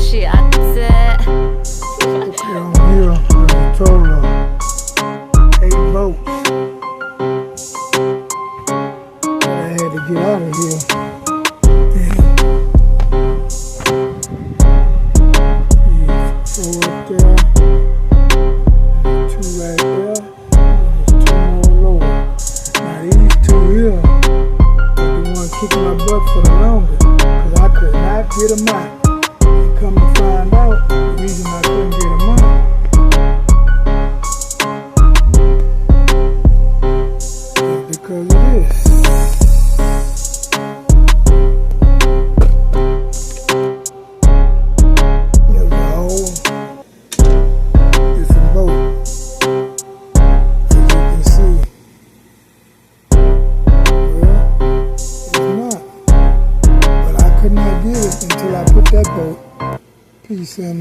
shit, I said. I'm here with a total of 8 votes. But I had to get out of here. Four up there, 2 right there, and there's 2 more lower. Now these 2 here, the one kicking my butt for the longest, because I could not get them out. And come to find out, the reason I couldn't get them out is because of this. There's a hole. It's a boat, as you can see. Well, it's not. But I could not get it until I put that boat piece in